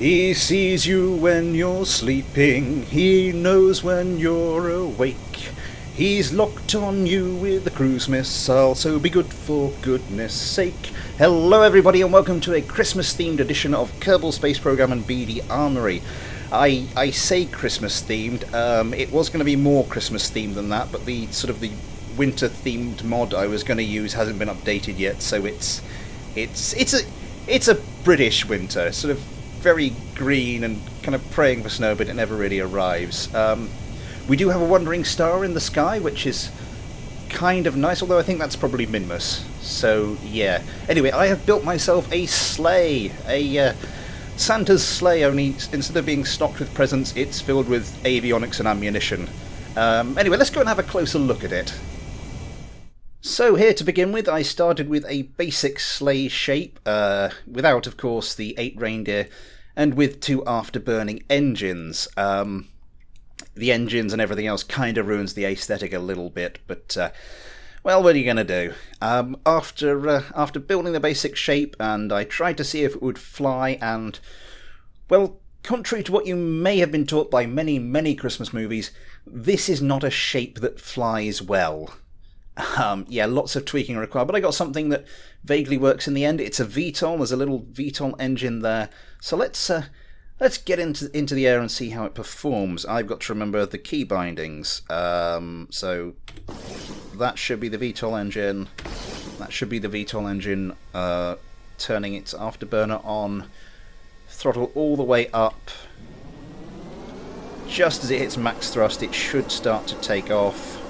He sees you when you're sleeping, he knows when you're awake. He's locked on you with a cruise missile, so be good for goodness sake. Hello everybody and welcome to a Christmas themed edition of Kerbal Space Program and BD Armory. I say Christmas themed, it was going to be more Christmas themed than that, but the winter themed mod I was going to use hasn't been updated yet, so it's a British winter, sort of very green and kind of praying for snow, but it never really arrives. We do have a wandering star in the sky, which is kind of nice, although I think that's probably Minmus. So, yeah. Anyway, I have built myself a sleigh, a Santa's sleigh, only instead of being stocked with presents, it's filled with avionics and ammunition. Anyway, let's go and have a closer look at it. So here to begin with, I started with a basic sleigh shape, without, of course, the 8 reindeer, and with 2 afterburning engines. The engines and everything else kind of ruins the aesthetic a little bit, but, well, what are you going to do? After building the basic shape, and I tried to see if it would fly, and, well, contrary to what you may have been taught by many, many Christmas movies, this is not a shape that flies well. Yeah, lots of tweaking required, but I got something that vaguely works in the end. It's a VTOL, there's a little VTOL engine there, so let's get into the air and see how it performs. I've got to remember the key bindings, so that should be the VTOL engine, turning its afterburner on, throttle all the way up. Just as it hits max thrust, it should start to take off.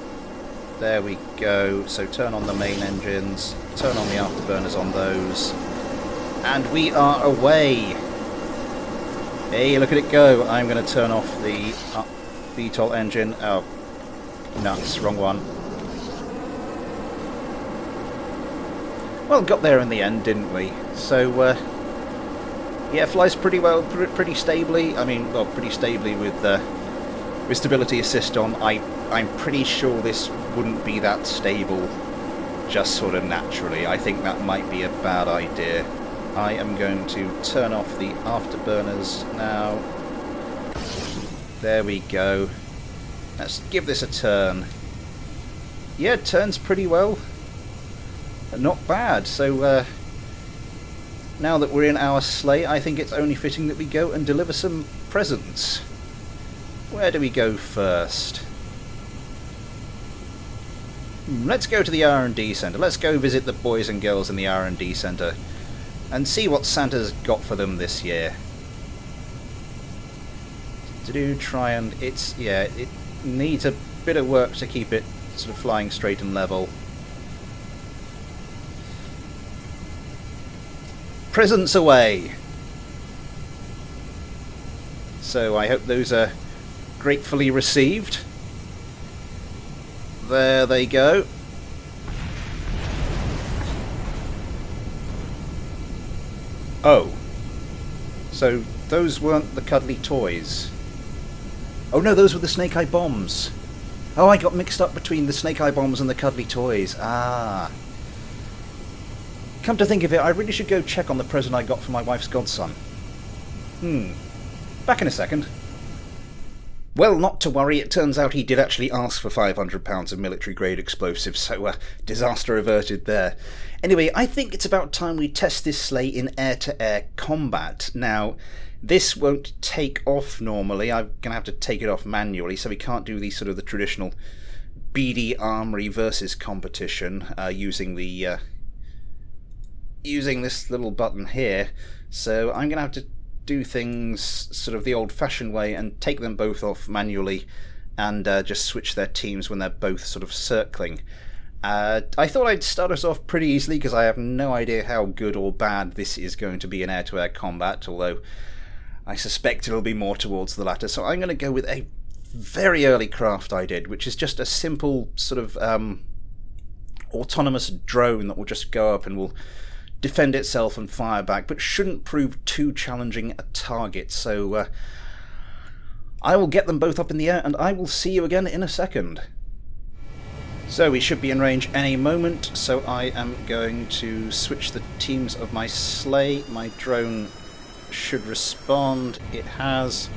There we go, so turn on the main engines, turn on the afterburners on those, and we are away! Hey, look at it go! I'm going to turn off the VTOL engine. Oh, nuts, wrong one. Well, got there in the end, didn't we? So, yeah, flies pretty well, pretty stably. I mean, well, pretty stably with stability assist on. I'm pretty sure this wouldn't be that stable just sort of naturally. I think that might be a bad idea. I am going to turn off the afterburners now. There we go. Let's give this a turn. Yeah, it turns pretty well. Not bad. So now that we're in our sleigh, I think it's only fitting that we go and deliver some presents. Where do we go first? Let's go to the R&D Centre. Let's go visit the boys and girls in the R&D Centre and see what Santa's got for them this year. It needs a bit of work to keep it sort of flying straight and level. Presents away! So I hope those are gratefully received. There they go. Oh. So those weren't the cuddly toys. Oh no, those were the snake eye bombs. Oh, I got mixed up between the snake eye bombs and the cuddly toys. Ah. Come to think of it, I really should go check on the present I got for my wife's godson. Back in a second. Well, not to worry, it turns out he did actually ask for £500 of military-grade explosives, so disaster averted there. Anyway, I think it's about time we test this sleigh in air-to-air combat. Now, this won't take off normally, I'm going to have to take it off manually, so we can't do the sort of the traditional BD Armory versus competition using this little button here, so I'm going to have to do things sort of the old-fashioned way and take them both off manually and just switch their teams when they're both sort of circling. I thought I'd start us off pretty easily because I have no idea how good or bad this is going to be in air-to-air combat, although I suspect it'll be more towards the latter. So I'm going to go with a very early craft I did, which is just a simple sort of autonomous drone that will just go up and will defend itself and fire back, but shouldn't prove too challenging a target. So I will get them both up in the air and I will see you again in a second. So we should be in range any moment, so I am going to switch the teams of my sleigh. My drone should respond. It has.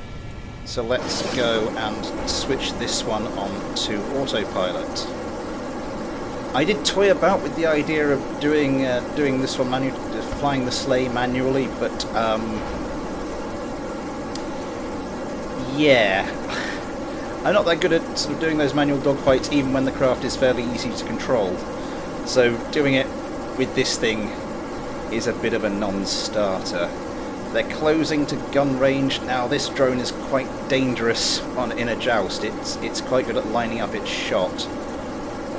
So let's go and switch this one on to autopilot. I did toy about with the idea of doing this one flying the sleigh manually, but yeah, I'm not that good at sort of doing those manual dogfights, even when the craft is fairly easy to control. So doing it with this thing is a bit of a non-starter. They're closing to gun range now. This drone is quite dangerous in a joust. It's quite good at lining up its shot.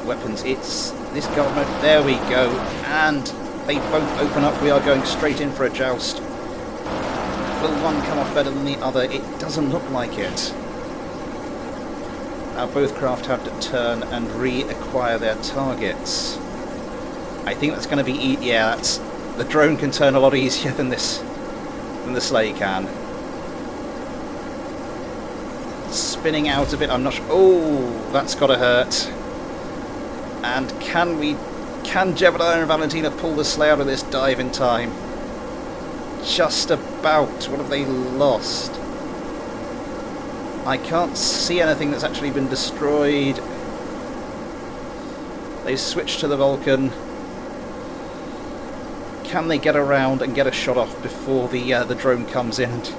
Weapons, it's this guard mode. There we go, and they both open up. We are going straight in for a joust. Will one come off better than the other? It doesn't look like it. Now both craft have to turn and reacquire their targets. I think that's going to be yeah. The drone can turn a lot easier than this. The sleigh can. Spinning out a bit, I'm not sure. Oh, that's gotta hurt. And can Jebediah and Valentina pull the sleigh out of this dive in time? Just about. What have they lost? I can't see anything that's actually been destroyed. They switched to the Vulcan. Can they get around and get a shot off before the drone comes in? And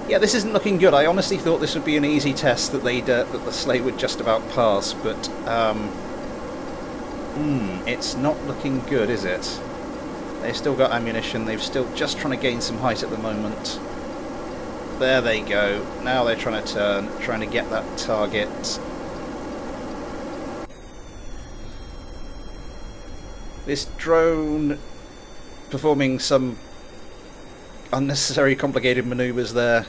yeah, this isn't looking good. I honestly thought this would be an easy test that that the sleigh would just about pass, but it's not looking good, is it? They've still got ammunition. They've still just trying to gain some height at the moment. There they go. Now they're trying to turn, trying to get that target. This drone performing some unnecessary complicated manoeuvres there.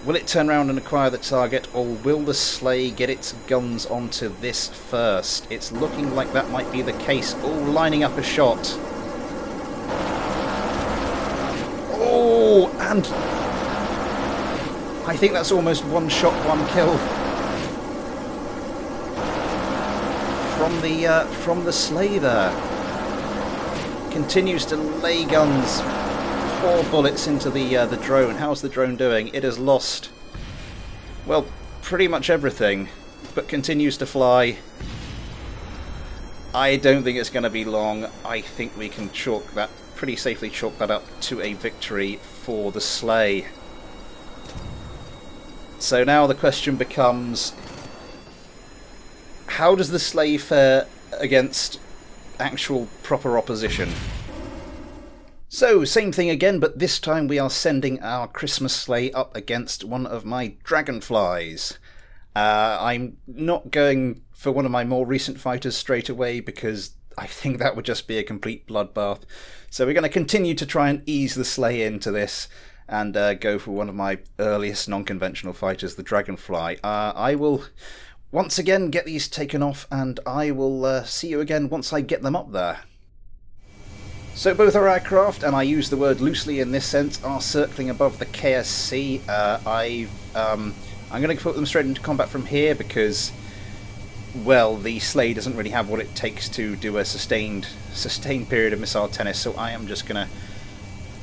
Will it turn around and acquire the target, or will the sleigh get its guns onto this first? It's looking like that might be the case. Oh, lining up a shot. Oh, and I think that's almost one shot, one kill from the sleigh there. Continues to lay guns, pour bullets into the drone. How's the drone doing? It has lost, well, pretty much everything, but continues to fly. I don't think it's going to be long. I think we can pretty safely chalk that up to a victory for the sleigh. So now the question becomes, how does the sleigh fare against actual proper opposition? So, same thing again, but this time we are sending our Christmas sleigh up against one of my dragonflies. I'm not going for one of my more recent fighters straight away because I think that would just be a complete bloodbath. So we're going to continue to try and ease the sleigh into this and go for one of my earliest non-conventional fighters, the dragonfly. I will once again get these taken off, and I will see you again once I get them up there. So both our aircraft, and I use the word loosely in this sense, are circling above the KSC. I'm going to put them straight into combat from here because, well, the sleigh doesn't really have what it takes to do a sustained period of missile tennis, so I am just going to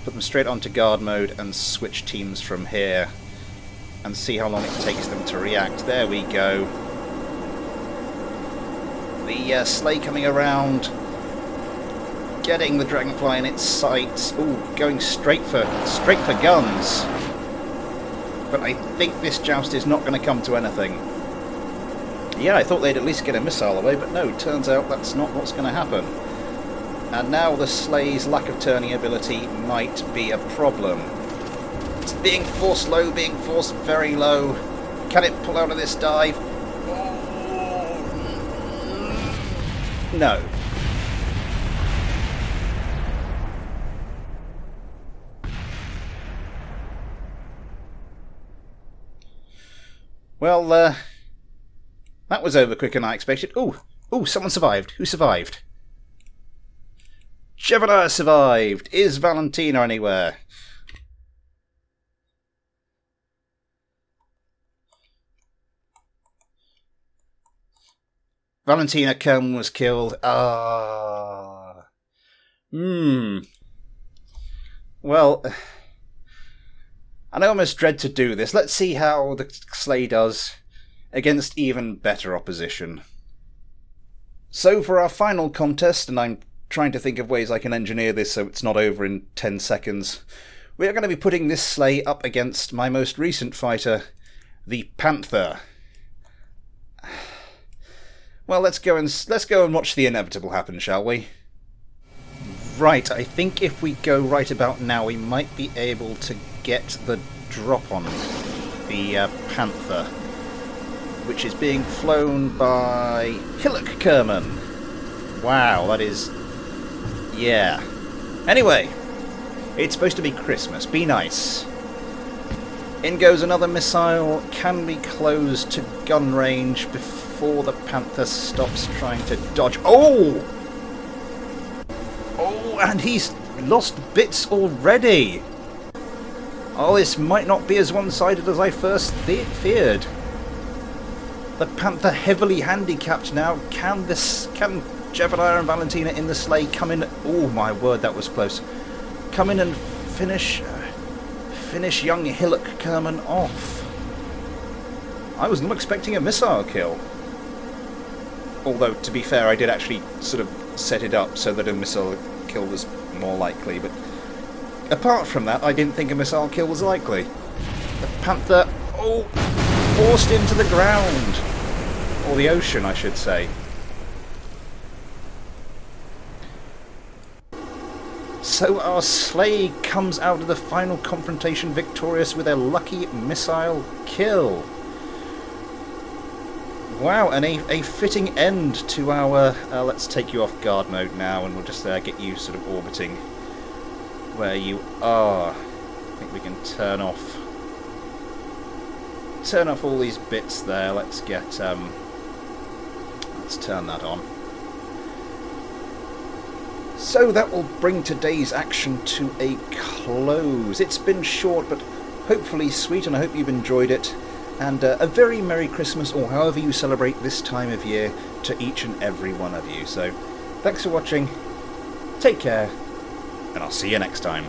put them straight onto guard mode and switch teams from here and see how long it takes them to react. There we go. The sleigh coming around, getting the dragonfly in its sights. Ooh, going straight for guns. But I think this joust is not going to come to anything. Yeah, I thought they'd at least get a missile away, but no, turns out that's not what's going to happen. And now the sleigh's lack of turning ability might be a problem. It's being forced low, being forced very low. Can it pull out of this dive? No. Well, that was over quicker than I expected. Ooh, someone survived. Who survived? Jebediah survived. Is Valentina anywhere? Valentina Kelm was killed. Well, I almost dread to do this. Let's see how the sleigh does against even better opposition. So for our final contest, and I'm trying to think of ways I can engineer this so it's not over in 10 seconds, we are going to be putting this sleigh up against my most recent fighter, the Panther. Well, let's go and watch the inevitable happen, shall we? Right, I think if we go right about now, we might be able to get the drop on the Panther, which is being flown by Hillock Kerman. Wow, that is... yeah. Anyway, it's supposed to be Christmas. Be nice. In goes another missile. Can we close to gun range before the Panther stops trying to dodge? Oh! Oh, and he's lost bits already. Oh, this might not be as one-sided as I first feared. The Panther heavily handicapped now. Can Jebediah and Valentina in the sleigh come in? Oh my word, that was close. Come in and finish young Hillock Kerman off. I was not expecting a missile kill. Although, to be fair, I did actually sort of set it up so that a missile kill was more likely, but apart from that, I didn't think a missile kill was likely. The Panther, oh, forced into the ground. Or the ocean, I should say. So our sleigh comes out of the final confrontation victorious with a lucky missile kill. Wow, and a fitting end to our... let's take you off guard mode now, and we'll just get you sort of orbiting where you are. I think we can turn off all these bits there. Let's get... let's turn that on. So that will bring today's action to a close. It's been short, but hopefully sweet, and I hope you've enjoyed it. And a very Merry Christmas, or however you celebrate this time of year, to each and every one of you. So, thanks for watching, take care, and I'll see you next time.